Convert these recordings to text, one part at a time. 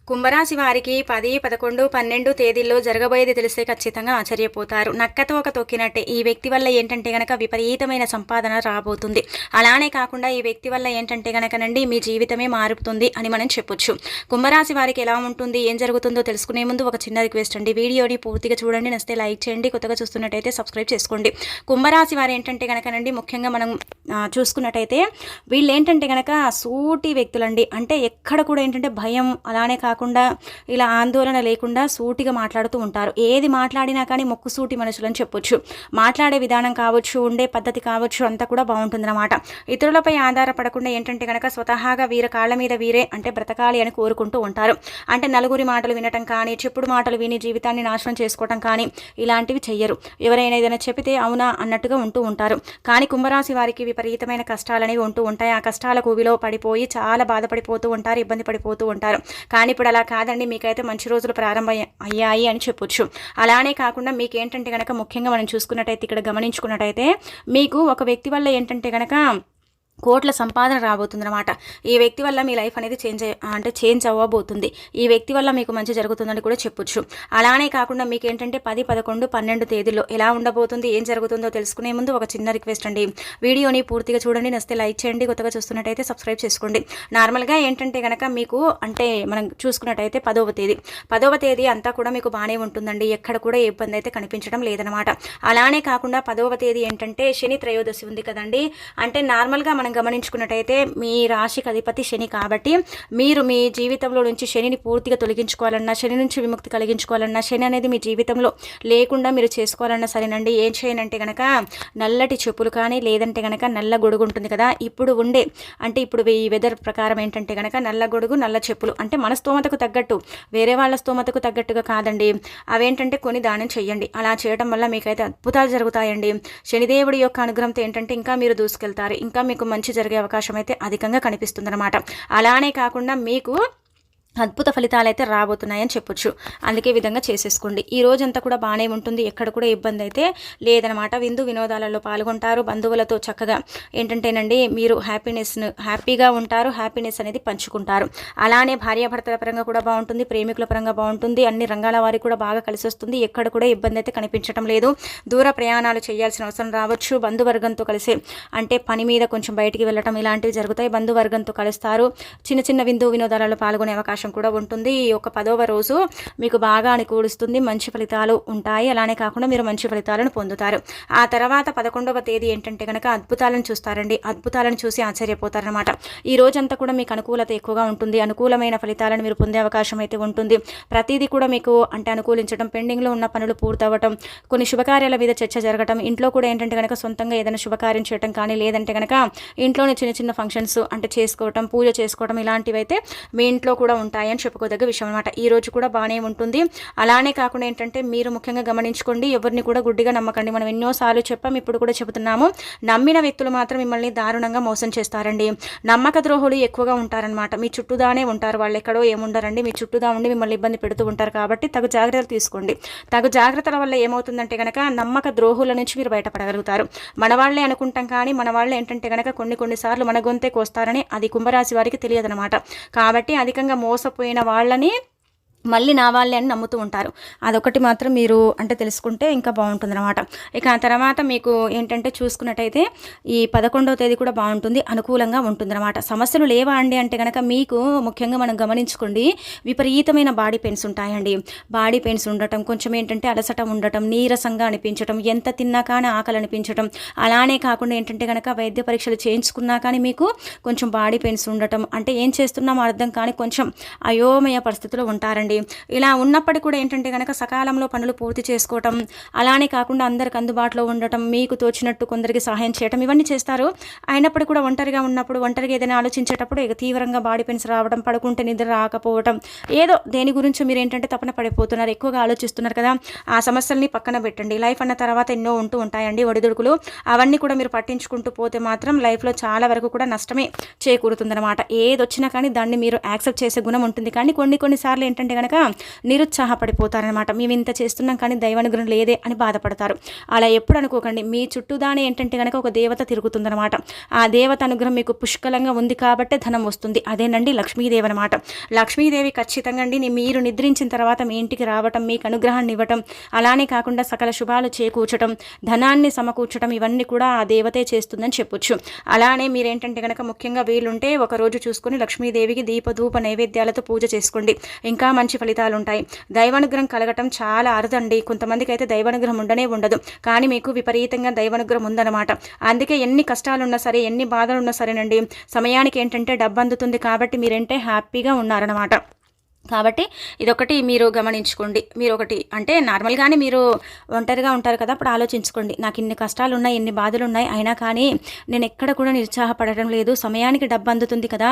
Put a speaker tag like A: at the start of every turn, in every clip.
A: కుంభరాశి వారికి 10, 11, 12 తేదీల్లో జరగబోయేది తెలిస్తే ఖచ్చితంగా ఆశ్చర్యపోతారు. నక్కతో ఒక తొక్కినట్టే ఈ వ్యక్తి వల్ల ఏంటంటే గనక విపరీతమైన సంపాదన రాబోతుంది. అలానే కాకుండా ఈ వ్యక్తి వల్ల ఏంటంటే గనకనండి మీ జీవితమే మారుతుంది అని మనం చెప్పొచ్చు. కుంభరాశి వారికి ఎలా ఉంటుంది, ఏం జరుగుతుందో తెలుసుకునే ముందు ఒక చిన్న రిక్వెస్ట్ అండి. వీడియోని పూర్తిగా చూడండి, నచ్చితే లైక్ చేయండి, కొత్తగా చూస్తున్నట్టయితే సబ్స్క్రైబ్ చేసుకోండి. కుంభరాశి వారు ఏంటంటే గనకనండి ముఖ్యంగా మనం చూసుకున్నట్టయితే వీళ్ళు ఏంటంటే గనక సూటి వ్యక్తులండి. అంటే ఎక్కడ కూడా ఏంటంటే భయం అలానే కాకుండా ఇలా ఆందోళన లేకుండా సూటిగా మాట్లాడుతూ ఉంటారు. ఏది మాట్లాడినా కానీ మొక్కుసూటి మనుషులు అని చెప్పొచ్చు. మాట్లాడే విధానం కావచ్చు, ఉండే పద్ధతి కావచ్చు, అంతా కూడా బాగుంటుందన్నమాట. ఇతరులపై ఆధారపడకుండా ఏంటంటే కనుక స్వతహాగా వీరి కాళ్ళ మీద వీరే అంటే బ్రతకాలి అని కోరుకుంటూ ఉంటారు. అంటే నలుగురి మాటలు వినటం కానీ, చెప్పుడు మాటలు విని జీవితాన్ని నాశనం చేసుకోవటం కానీ ఇలాంటివి చెయ్యరు. ఎవరైనా ఏదైనా చెబితే అవునా అన్నట్టుగా ఉంటూ ఉంటారు. కానీ కుంభరాశి వారికి విపరీతమైన కష్టాలు అనేవి ఉంటూ ఉంటాయి. ఆ కష్టాల కూవిలో పడిపోయి చాలా బాధపడిపోతూ ఉంటారు, ఇబ్బంది పడిపోతూ ఉంటారు. కానీ ఇప్పుడు అలా కాదండి, మీకైతే మంచి రోజులు ప్రారంభం అయ్యాయి అని చెప్పొచ్చు. అలానే కాకుండా మీకు ఏంటంటే కనుక ముఖ్యంగా మనం చూసుకున్నట్టయితే ఇక్కడ గమనించుకున్నట్టయితే మీకు ఒక వ్యక్తి వల్ల ఏంటంటే కనుక కోట్ల సంపాదన రాబోతుందన్నమాట. ఈ వ్యక్తి వల్ల మీ లైఫ్ అనేది చేంజ్ అవ్వబోతుంది. ఈ వ్యక్తి వల్ల మీకు మంచి జరుగుతుందని కూడా చెప్పొచ్చు. అలానే కాకుండా మీకు ఏంటంటే 10, 11, 12 తేదీల్లో ఎలా ఉండబోతుంది, ఏం జరుగుతుందో తెలుసుకునే ముందు ఒక చిన్న రిక్వెస్ట్ అండి. వీడియోని పూర్తిగా చూడండి, నచ్చితే లైక్ చేయండి, కొత్తగా చూస్తున్నట్టయితే సబ్స్క్రైబ్ చేసుకోండి. నార్మల్గా ఏంటంటే కనుక మీకు అంటే మనం చూసుకున్నట్టయితే 10వ తేదీ అంతా కూడా మీకు బాగానే ఉంటుందండి. ఎక్కడ కూడా ఏ ఇబ్బంది అయితే కనిపించడం లేదనమాట. అలానే కాకుండా 10వ తేదీ ఏంటంటే శని త్రయోదశి ఉంది కదండి. అంటే నార్మల్గా మనం గమనించుకున్నట్టయితే మీ రాశికి అధిపతి శని కాబట్టి మీరు మీ జీవితంలో నుంచి శనిని పూర్తిగా తొలగించుకోవాలన్నా, శని నుంచి విముక్తి కలిగించుకోవాలన్నా, శని అనేది మీ జీవితంలో లేకుండా మీరు చేసుకోవాలన్నా సరేనండి. ఏం చేయనంటే కనుక నల్లటి చెప్పులు కానీ లేదంటే కనుక నల్ల గొడుగు ఉంటుంది కదా, ఇప్పుడు ఈ వెదర్ ప్రకారం ఏంటంటే కనుక నల్ల గొడుగు నల్ల చెప్పులు అంటే మన స్తోమతకు తగ్గట్టు, వేరే వాళ్ళ స్తోమతకు తగ్గట్టుగా కాదండి, అవేంటంటే కొని దానం చెయ్యండి. అలా చేయడం వల్ల మీకైతే అద్భుతాలు జరుగుతాయండి. శనిదేవుడి యొక్క అనుగ్రహంతో ఏంటంటే ఇంకా మీరు దూసుకెళ్తారు, ఇంకా మీకు మంచి జరిగే అవకాశం అయితే అధికంగా కనిపిస్తుందన్నమాట. అలానే కాకుండా మీకు అద్భుత ఫలితాలు అయితే రాబోతున్నాయని చెప్పొచ్చు. అందుకే విధంగా చేసేసుకోండి. ఈ రోజంతా కూడా బాగానే ఉంటుంది, ఎక్కడ కూడా ఇబ్బంది అయితే లేదనమాట. విందు వినోదాలలో పాల్గొంటారు, బంధువులతో చక్కగా ఏంటంటేనండి మీరు హ్యాపీగా ఉంటారు, హ్యాపీనెస్ అనేది పంచుకుంటారు. అలానే భార్యాభర్తల పరంగా కూడా బాగుంటుంది, ప్రేమికుల పరంగా బాగుంటుంది, అన్ని రంగాల వారికి కూడా బాగా కలిసి వస్తుంది. ఎక్కడ కూడా ఇబ్బంది అయితే కనిపించడం లేదు. దూర ప్రయాణాలు చేయాల్సిన అవసరం రావచ్చు. బంధువర్గంతో కలిసి అంటే పని మీద కొంచెం బయటికి వెళ్ళటం ఇలాంటివి జరుగుతాయి. బంధువర్గంతో కలుస్తారు. చిన్న చిన్న విందు వినోదాలలో పాల్గొనే అవకాశం కూడా ఉంటుంది. ఈ యొక్క 10వ రోజు మీకు బాగా అనుకూలిస్తుంది, మంచి ఫలితాలు ఉంటాయి. అలానే కాకుండా మీరు మంచి ఫలితాలను పొందుతారు. ఆ తర్వాత 11వ తేదీ ఏంటంటే కనుక అద్భుతాలను చూస్తారండి. అద్భుతాలను చూసి ఆశ్చర్యపోతారనమాట. ఈ రోజంతా కూడా మీకు అనుకూలత ఎక్కువగా ఉంటుంది. అనుకూలమైన ఫలితాలను మీరు పొందే అవకాశం అయితే ఉంటుంది. ప్రతిదీ కూడా మీకు అంటే అనుకూలించడం, పెండింగ్లో ఉన్న పనులు పూర్తవ్వటం, కొన్ని శుభకార్యాల మీద చర్చ జరగటం, ఇంట్లో కూడా ఏంటంటే కనుక సొంతంగా ఏదైనా శుభకార్యం చేయటం కానీ లేదంటే కనుక ఇంట్లోనే చిన్న చిన్న ఫంక్షన్స్ అంటే చేసుకోవటం, పూజ చేసుకోవటం ఇలాంటివి అయితే మీ ఇంట్లో కూడా ఉంటాయని చెప్పుకోదగ్గ విషయం అనమాట. ఈ రోజు కూడా బాగానే ఉంటుంది. అలానే కాకుండా ఏంటంటే మీరు ముఖ్యంగా గమనించుకోండి, ఎవరిని కూడా గుడ్డిగా నమ్మకండి. మనం ఎన్నోసార్లు చెప్పాం, ఇప్పుడు కూడా చెబుతున్నాము. నమ్మిన వ్యక్తులు మాత్రం మిమ్మల్ని దారుణంగా మోసం చేస్తారండి. నమ్మక ద్రోహులు ఎక్కువగా ఉంటారనమాట. మీ చుట్టూదానే ఉంటారు, వాళ్ళు ఎక్కడో ఏముండరండి, మీ చుట్టూదా ఉండి మిమ్మల్ని ఇబ్బంది పెడుతూ ఉంటారు. కాబట్టి తగు జాగ్రత్తలు తీసుకోండి. తగు జాగ్రత్తల వల్ల ఏమవుతుందంటే కనుక నమ్మక ద్రోహుల నుంచి మీరు బయటపడగలుగుతారు. మన వాళ్ళే అనుకుంటాం కానీ మన వాళ్ళు ఏంటంటే కనుక కొన్నిసార్లు మన గొంతే కోస్తారని అది కుంభరాశి వారికి తెలియదనమాట. కాబట్టి అధికంగా మోసపోయిన వాళ్ళని మళ్ళీ నా వాళ్ళే అని నమ్ముతూ ఉంటారు. అదొకటి మాత్రం మీరు అంటే తెలుసుకుంటే ఇంకా బాగుంటుందన్నమాట. ఇక ఆ తర్వాత మీకు ఏంటంటే చూసుకున్నట్టయితే ఈ 11వ తేదీ కూడా బాగుంటుంది, అనుకూలంగా ఉంటుందన్నమాట. సమస్యలు లేవా అండి అంటే కనుక మీకు ముఖ్యంగా మనం గమనించుకోండి, విపరీతమైన బాడీ పెయిన్స్ ఉంటాయండి. బాడీ పెయిన్స్ ఉండటం, కొంచెం ఏంటంటే అలసట ఉండటం, నీరసంగా అనిపించటం, ఎంత తిన్నా కానీ ఆకలి అనిపించటం, అలానే కాకుండా ఏంటంటే కనుక వైద్య పరీక్షలు చేయించుకున్నా కానీ మీకు కొంచెం బాడీ పెయిన్స్ ఉండటం, అంటే ఏం చేస్తున్నామో అర్థం కానీ కొంచెం అయోమయ పరిస్థితిలో ఉంటారండి. ఇలా ఉన్నప్పటికీ కూడా ఏంటంటే కనుక సకాలంలో పనులు పూర్తి చేసుకోవటం, అలానే కాకుండా అందరికి అందుబాటులో ఉండటం, మీకు తోచినట్టు కొందరికి సహాయం చేయటం ఇవన్నీ చేస్తారు. అయినప్పుడు కూడా ఒంటరిగా ఉన్నప్పుడు, ఒంటరిగా ఏదైనా ఆలోచించేటప్పుడు తీవ్రంగా బాడీ పెయిన్స్ రావడం, పడుకుంటే నిద్ర రాకపోవటం, ఏదో దేని గురించి మీరు ఏంటంటే తపన పడిపోతున్నారు, ఎక్కువగా ఆలోచిస్తున్నారు కదా, ఆ సమస్యల్ని పక్కన పెట్టండి. లైఫ్ అన్న తర్వాత ఎన్నో ఉంటూ ఉంటాయండి ఒడిదుడుకులు. అవన్నీ కూడా మీరు పట్టించుకుంటూ పోతే మాత్రం లైఫ్లో చాలా వరకు కూడా నష్టమే చేకూరుతుందన్నమాట. ఏది వచ్చినా కానీ దాన్ని మీరు యాక్సెప్ట్ చేసే గుణం ఉంటుంది. కానీ కొన్నిసార్లు ఏంటంటే కనుక నిరుత్సాహపడిపోతారనమాట. మేము ఇంత చేస్తున్నాం కానీ దైవానుగ్రహం లేదే అని బాధపడతారు. అలా ఎప్పుడు అనుకోకండి. మీ చుట్టూదానే ఏంటంటే కనుక ఒక దేవత తిరుగుతుందనమాట. ఆ దేవత అనుగ్రహం మీకు పుష్కలంగా ఉంది కాబట్టే ధనం వస్తుంది. అదేనండి లక్ష్మీదేవి అనమాట. లక్ష్మీదేవి ఖచ్చితంగా అండి మీరు నిద్రించిన తర్వాత మీ ఇంటికి రావటం, మీకు అనుగ్రహాన్ని ఇవ్వటం, అలానే కాకుండా సకల శుభాలు చేకూర్చడం, ధనాన్ని సమకూర్చడం, ఇవన్నీ కూడా ఆ దేవతే చేస్తుందని చెప్పొచ్చు. అలానే మీరేంటంటే కనుక ముఖ్యంగా వీలుంటే ఒకరోజు చూసుకొని లక్ష్మీదేవికి దీపధూప నైవేద్యాలతో పూజ చేసుకోండి. ఇంకా మంచి ఫలితాలు ఉంటాయి. దైవానుగ్రహం కలగటం చాలా అరుదండి. కొంతమందికి అయితే దైవానుగ్రహం ఉండనే ఉండదు. కానీ మీకు విపరీతంగా దైవానుగ్రహం ఉందన్నమాట. అందుకే ఎన్ని కష్టాలున్నా సరే, ఎన్ని బాధలున్నా సరేనండి, సమయానికి ఏంటంటే డబ్బు అందుతుంది కాబట్టి మీరంటే హ్యాపీగా ఉన్నారన్నమాట. కాబట్టి ఇదొకటి మీరు గమనించుకోండి. మీరు ఒకటి అంటే నార్మల్గానే మీరు ఒంటరిగా ఉంటారు కదా, అప్పుడు ఆలోచించుకోండి. నాకు ఇన్ని కష్టాలు ఉన్నాయి, ఎన్ని బాధలు ఉన్నాయి, అయినా కానీ నేను ఎక్కడ కూడా నిరుత్సాహపడటం లేదు. సమయానికి డబ్బు అందుతుంది కదా,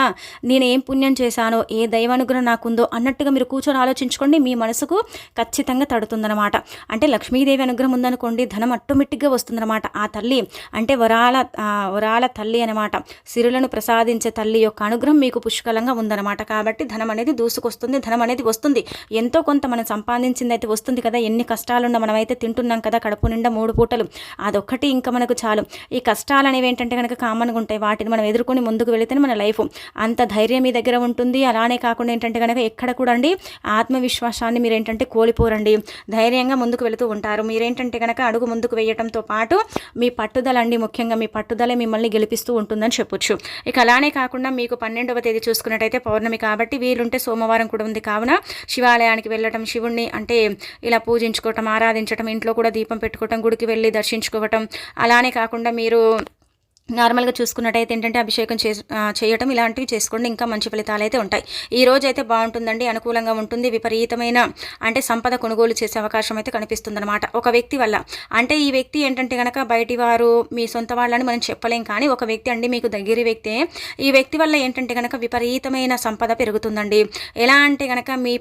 A: నేను ఏం పుణ్యం చేశానో, ఏ దైవానుగ్రహం నాకుందో అన్నట్టుగా మీరు కూర్చొని ఆలోచించుకోండి. మీ మనసుకు ఖచ్చితంగా తడుతుందన్నమాట. అంటే లక్ష్మీదేవి అనుగ్రహం ఉందనుకోండి, ధనం ఆటోమేటిక్గా వస్తుందన్నమాట. ఆ తల్లి అంటే వరాల తల్లి అనమాట. సిరులను ప్రసాదించే తల్లి యొక్క అనుగ్రహం మీకు పుష్కలంగా ఉందన్నమాట. కాబట్టి ధనం అనేది దూసుకొస్తుంది, ధనం అనేది వస్తుంది. ఎంతో కొంత మనం సంపాదించింది అయితే వస్తుంది కదా. ఎన్ని కష్టాలున్నా మనమైతే తింటున్నాం కదా కడుపు నిండా 3 పూటలు, అదొక్కటి ఇంకా మనకు చాలు. ఈ కష్టాలు అనేవి ఏంటంటే కనుక కామన్గా ఉంటాయి. వాటిని మనం ఎదుర్కొని ముందుకు వెళితేనే మన లైఫ్ అంత ధైర్యం మీ దగ్గర ఉంటుంది. అలానే కాకుండా ఏంటంటే కనుక ఎక్కడ కూడా అండి ఆత్మవిశ్వాసాన్ని మీరు ఏంటంటే కోల్పోరండి. ధైర్యంగా ముందుకు వెళుతూ ఉంటారు. మీరేంటంటే కనుక అడుగు ముందుకు వేయడంతో పాటు మీ పట్టుదల అండి, ముఖ్యంగా మీ పట్టుదలే మిమ్మల్ని గెలిపిస్తూ ఉంటుందని చెప్పొచ్చు. ఇక అలానే కాకుండా మీకు 12వ తేదీ చూసుకున్నట్టయితే పౌర్ణమి కాబట్టి వీలుంటే సోమవారం కూడా ఉంది కావున శివాలయానికి వెళ్ళటం, శివుణ్ణి అంటే ఇలా పూజించుకోవటం, ఆరాధించటం, ఇంట్లో కూడా దీపం పెట్టుకోవటం, గుడికి వెళ్ళి దర్శించుకోవటం, అలానే కాకుండా మీరు నార్మల్గా చూసుకున్నట్టయితే ఏంటంటే అభిషేకం చేయటం ఇలాంటివి చేసుకోండి. ఇంకా మంచి ఫలితాలు అయితే ఉంటాయి. ఈ రోజు అయితే బాగుంటుందండి, అనుకూలంగా ఉంటుంది. విపరీతమైన అంటే సంపద కొనుగోలు చేసే అవకాశం అయితే కనిపిస్తుందన్నమాట ఒక వ్యక్తి వల్ల. అంటే ఈ వ్యక్తి ఏంటంటే కనుక బయటి వారు, మీ సొంత వాళ్ళని మనం చెప్పలేం, కానీ ఒక వ్యక్తి అండి మీకు దగ్గర వ్యక్తే. ఈ వ్యక్తి వల్ల ఏంటంటే కనుక విపరీతమైన సంపద పెరుగుతుందండి. ఎలా అంటే కనుక మీ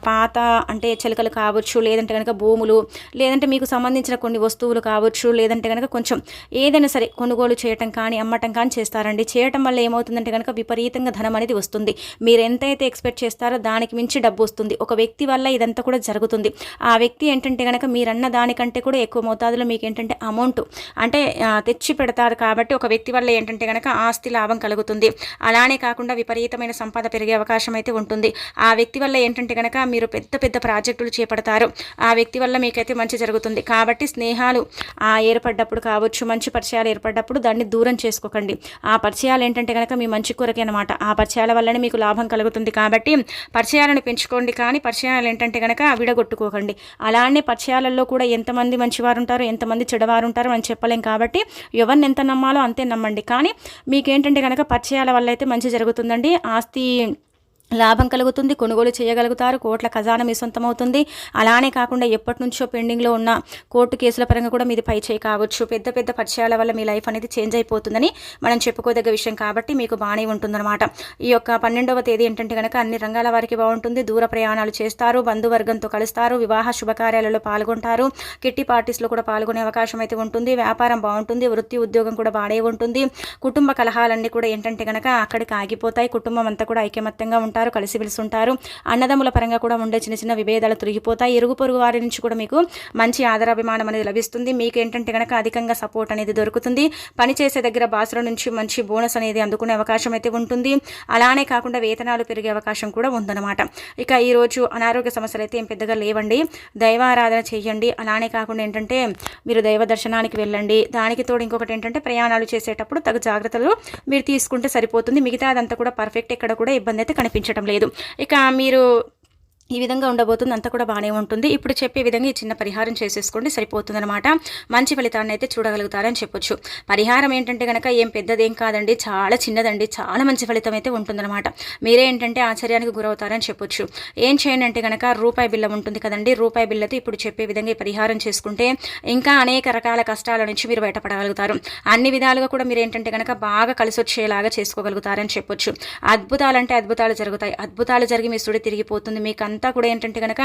A: పాత అంటే చిలకలు కావచ్చు, లేదంటే కనుక భూములు, లేదంటే మీకు సంబంధించిన కొన్ని వస్తువులు కావచ్చు, లేదంటే కనుక కొంచెం ఏదైనా సరే కొనుగోలు చేయటం కానీ అమ్మటం కానీ చేస్తారండి. చేయటం వల్ల ఏమవుతుందంటే కనుక విపరీతంగా ధనం అనేది వస్తుంది. మీరు ఎంతైతే ఎక్స్పెక్ట్ చేస్తారో దానికి మించి డబ్బు వస్తుంది. ఒక వ్యక్తి వల్ల ఇదంతా కూడా జరుగుతుంది. ఆ వ్యక్తి ఏంటంటే కనుక మీరన్న దానికంటే కూడా ఎక్కువ మోతాదులో మీకు ఏంటంటే అమౌంట్ అంటే తెచ్చి పెడతారు. కాబట్టి ఒక వ్యక్తి వల్ల ఏంటంటే కనుక ఆస్తి లాభం కలుగుతుంది. అలానే కాకుండా విపరీతమైన సంపద పెరిగే అవకాశం అయితే ఉంటుంది. ఆ వ్యక్తి వల్ల ఏంటంటే కనుక మీరు పెద్ద పెద్ద ప్రాజెక్టులు చేపడతారు. ఆ వ్యక్తి వల్ల మీకైతే మంచి జరుగుతుంది. కాబట్టి స్నేహాలు ఏర్పడ్డప్పుడు కావచ్చు, మంచి పరిచయాలు ఏర్పడ్డప్పుడు దాన్ని దూరం చేసుకోకండి. ఆ పరిచయాలు ఏంటంటే కనుక మీ మంచి కొరకే అనమాట. ఆ పరిచయాల వల్లనే మీకు లాభం కలుగుతుంది. కాబట్టి పరిచయాలను పెంచుకోండి, కానీ పరిచయాలు ఏంటంటే కనుక విడగొట్టుకోకండి. అలానే పరిచయాలలో కూడా ఎంతమంది మంచివారు ఉంటారో, ఎంతమంది చెడవారు ఉంటారో మనం చెప్పలేం. కాబట్టి ఎవరిని ఎంత నమ్మాలో అంతే నమ్మండి. కానీ మీకేంటంటే కనుక పరిచయాల వల్ల అయితే మంచి జరుగుతుందండి. ఆస్తి లాభం కలుగుతుంది, కొనుగోలు చేయగలుగుతారు, కోట్ల ఖజానా మీ సొంతమవుతుంది. అలానే కాకుండా ఎప్పటి నుంచో పెండింగ్లో ఉన్న కోర్టు కేసుల పరంగా కూడా మీది పై చేయి కావచ్చు. పెద్ద పెద్ద పరిచయాల వల్ల మీ లైఫ్ అనేది చేంజ్ అయిపోతుందని మనం చెప్పుకోదగ్గ విషయం. కాబట్టి మీకు బాగానే ఉంటుందన్నమాట. ఈ యొక్క 12వ తేదీ ఏంటంటే కనుక అన్ని రంగాల వారికి బాగుంటుంది. దూర ప్రయాణాలు చేస్తారు, బంధువర్గంతో కలుస్తారు, వివాహ శుభకార్యాలలో పాల్గొంటారు, కిట్టి పార్టీస్లో కూడా పాల్గొనే అవకాశం అయితే ఉంటుంది. వ్యాపారం బాగుంటుంది, వృత్తి ఉద్యోగం కూడా బాగానే ఉంటుంది. కుటుంబ కలహాలన్నీ కూడా ఏంటంటే కనుక అక్కడికి ఆగిపోతాయి. కుటుంబం అంతా కూడా ఐకమత్యంగా ఉంటారు, కలిసిమెలిసి ఉంటారు. అన్నదమ్ముల పరంగా కూడా ఉండే చిన్న చిన్న విభేదాలు తొలగిపోతాయి. ఇరుగు పొరుగు వారి నుంచి కూడా మీకు మంచి ఆదరాభిమానం అనేది లభిస్తుంది. మీకు ఏంటంటే కనుక అధికంగా సపోర్ట్ అనేది దొరుకుతుంది. పనిచేసే దగ్గర బాసుల నుంచి మంచి బోనస్ అనేది అందుకునే అవకాశం అయితే ఉంటుంది. అలానే కాకుండా వేతనాలు పెరిగే అవకాశం కూడా ఉందన్నమాట. ఇక ఈరోజు అనారోగ్య సమస్యలు అయితే ఏం పెద్దగా లేవండి. దైవారాధన చేయండి. అలానే కాకుండా ఏంటంటే మీరు దైవ దర్శనానికి వెళ్ళండి. దానికి తోడు ఇంకొకటి ఏంటంటే ప్రయాణాలు చేసేటప్పుడు తగు జాగ్రత్తలు మీరు తీసుకుంటే సరిపోతుంది. మిగతా అదంతా కూడా పర్ఫెక్ట్, ఎక్కడ కూడా ఇబ్బంది అయితే కనిపించడం లేదు. ఇక మీరు ఈ విధంగా ఉండబోతుంది, అంతా కూడా బాగానే ఉంటుంది. ఇప్పుడు చెప్పే విధంగా ఈ చిన్న పరిహారం చేసేసుకోండి, సరిపోతుందన్నమాట. మంచి ఫలితాన్ని అయితే చూడగలుగుతారని చెప్పొచ్చు. పరిహారం ఏంటంటే కనుక ఏం పెద్దదేం కాదండి, చాలా చిన్నదండి, చాలా మంచి ఫలితం అయితే ఉంటుందన్నమాట. మీరే ఏంటంటే ఆశ్చర్యానికి గురవుతారని చెప్పొచ్చు. ఏం చేయండి అంటే కనుక రూపాయి బిల్ల ఉంటుంది కదండి, రూపాయి బిల్లతో ఇప్పుడు చెప్పే విధంగా ఈ పరిహారం చేసుకుంటే ఇంకా అనేక రకాల కష్టాల నుంచి మీరు బయటపడగలుగుతారు. అన్ని విధాలుగా కూడా మీరు ఏంటంటే కనుక బాగా కలిసి వచ్చేలాగా చేసుకోగలుగుతారని చెప్పొచ్చు. అద్భుతాలంటే అద్భుతాలు జరుగుతాయి. అద్భుతాలు జరిగి మీ సుడి తిరిగిపోతుంది. మీకు అంతా కూడా ఏంటంటే కనుక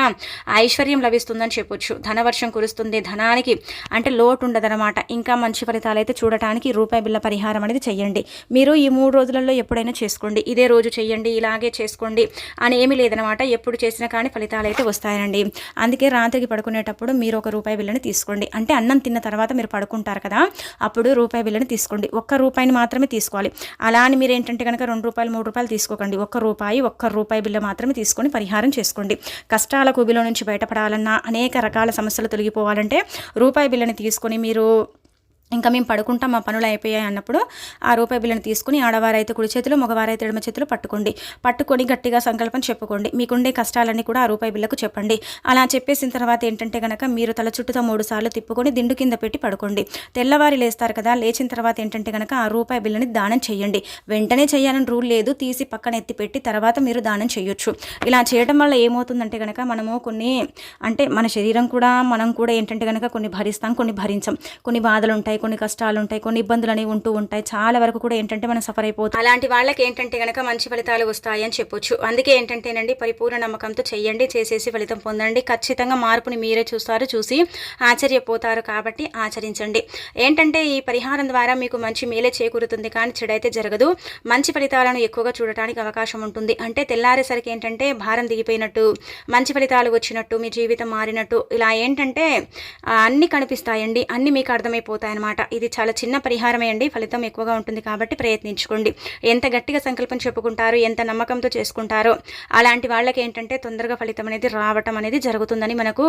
A: ఐశ్వర్యం లభిస్తుందని చెప్పొచ్చు. ధనవర్షం కురుస్తుంది, ధనానికి అంటే లోటు ఉండదన్నమాట. ఇంకా మంచి ఫలితాలు అయితే చూడటానికి రూపాయి బిళ్ళ పరిహారం అనేది చెయ్యండి. మీరు ఈ 3 రోజులలో ఎప్పుడైనా చేసుకోండి, ఇదే రోజు చెయ్యండి, ఇలాగే చేసుకోండి అని ఏమీ లేదనమాట. ఎప్పుడు చేసినా కానీ ఫలితాలు అయితే వస్తాయండి. అందుకే రాత్రికి పడుకునేటప్పుడు మీరు ఒక రూపాయి బిళ్ళని తీసుకోండి. అంటే అన్నం తిన్న తర్వాత మీరు పడుకుంటారు కదా, అప్పుడు రూపాయి బిళ్ళని తీసుకోండి. ఒక్క రూపాయిని మాత్రమే తీసుకోవాలి. అలా అని మీరు ఏంటంటే కనుక 2 రూపాయలు 3 రూపాయలు తీసుకోకండి. ఒక్క రూపాయి బిళ్ళ మాత్రమే తీసుకొని పరిహారం చేసుకోండి. కష్టాల కుబిలో నుంచి బయటపడాలన్నా, అనేక రకాల సమస్యలు తొలగిపోవాలంటే రూపాయి బిళ్ళని తీసుకొని మీరు ఇంకా మేము పడుకుంటాం, మా పనులు అయిపోయాయి అన్నప్పుడు ఆ రూపాయి బిళ్ళని తీసుకుని ఆడవారైతే కుడి చేతులు, మగవారైతే ఎడమ చేతులు పట్టుకొని గట్టిగా సంకల్పం చెప్పుకోండి. మీకుండే కష్టాలన్నీ కూడా ఆ రూపాయి బిళ్ళకు చెప్పండి. అలా చెప్పేసిన తర్వాత ఏంటంటే కనుక మీరు తల చుట్టూతో 3 సార్లు తిప్పుకొని దిండు కింద పెట్టి పడుకోండి. తెల్లవారి లేస్తారు కదా, లేచిన తర్వాత ఏంటంటే కనుక ఆ రూపాయి బిళ్ళని దానం చేయండి. వెంటనే చేయాలని రూల్ లేదు, తీసి పక్కన ఎత్తి పెట్టి తర్వాత మీరు దానం చేయొచ్చు. ఇలా చేయడం వల్ల ఏమవుతుందంటే కనుక మనము కొన్ని అంటే మన శరీరం కూడా మనం కూడా ఏంటంటే కనుక కొన్ని భరిస్తాం, కొన్ని భరించం. కొన్ని బాధలు ఉంటాయి, కొన్ని కష్టాలు ఉంటాయి, కొన్ని ఇబ్బందులు అనేవి ఉంటూ ఉంటాయి. చాలా వరకు కూడా ఏంటంటే మనం సఫర్ అయిపోతాం. అలాంటి వాళ్ళకి ఏంటంటే కనుక మంచి ఫలితాలు వస్తాయి అని చెప్పొచ్చు. అందుకే ఏంటంటేనండి పరిపూర్ణ నమ్మకంతో చెయ్యండి, చేసేసి ఫలితం పొందండి. ఖచ్చితంగా మార్పుని మీరే చూసి ఆశ్చర్యపోతారు. కాబట్టి ఆచరించండి. ఏంటంటే ఈ పరిహారం ద్వారా మీకు మంచి మేలే చేకూరుతుంది, కానీ చెడైతే జరగదు. మంచి ఫలితాలను ఎక్కువగా చూడటానికి అవకాశం ఉంటుంది. అంటే తెల్లారేసరికి ఏంటంటే భారం దిగిపోయినట్టు, మంచి ఫలితాలు వచ్చినట్టు, మీ జీవితం మారినట్టు, ఇలా ఏంటంటే అన్నీ కనిపిస్తాయండి, అన్నీ మీకు అర్థమైపోతాయి అన్నమాట. ఇది చాలా చిన్న పరిహారమే అండి, ఫలితం ఎక్కువగా ఉంటుంది. కాబట్టి ప్రయత్నించుకోండి. ఎంత గట్టిగా సంకల్పం చెప్పుకుంటారో, ఎంత నమ్మకంతో చేసుకుంటారో అలాంటి వాళ్ళకి ఏంటంటే తొందరగా ఫలితం అనేది రావటం అనేది జరుగుతుందని మనకు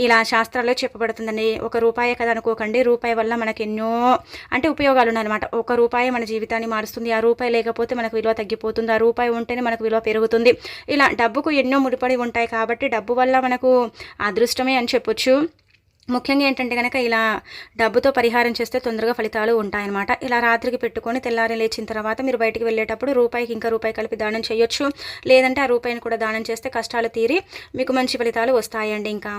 A: ఇలా శాస్త్రాల్లో చెప్పబడుతుందండి. ఒక రూపాయే కదా అనుకోకండి, రూపాయి వల్ల మనకి ఎన్నో అంటే ఉపయోగాలు ఉన్నాయన్నమాట. ఒక రూపాయి మన జీవితాన్ని మారుస్తుంది. ఆ రూపాయి లేకపోతే మనకు విలువ తగ్గిపోతుంది, ఆ రూపాయి ఉంటేనే మనకు విలువ పెరుగుతుంది. ఇలా డబ్బుకు ఎన్నో ముడిపడి ఉంటాయి. కాబట్టి డబ్బు వల్ల మనకు అదృష్టమే అని చెప్పొచ్చు. ముఖ్యంగా ఏంటంటే కనుక ఇలా డబ్బుతో పరిహారం చేస్తే తొందరగా ఫలితాలు ఉంటాయన్నమాట. ఇలా రాత్రికి పెట్టుకొని తెల్లారి లేచిన తర్వాత మీరు బయటికి వెళ్ళేటప్పుడు రూపాయికి ఇంకా రూపాయి కలిపి దానం చేయొచ్చు. లేదంటే ఆ రూపాయిని కూడా దానం చేస్తే కష్టాలు తీరి మీకు మంచి ఫలితాలు వస్తాయండి. ఇంకా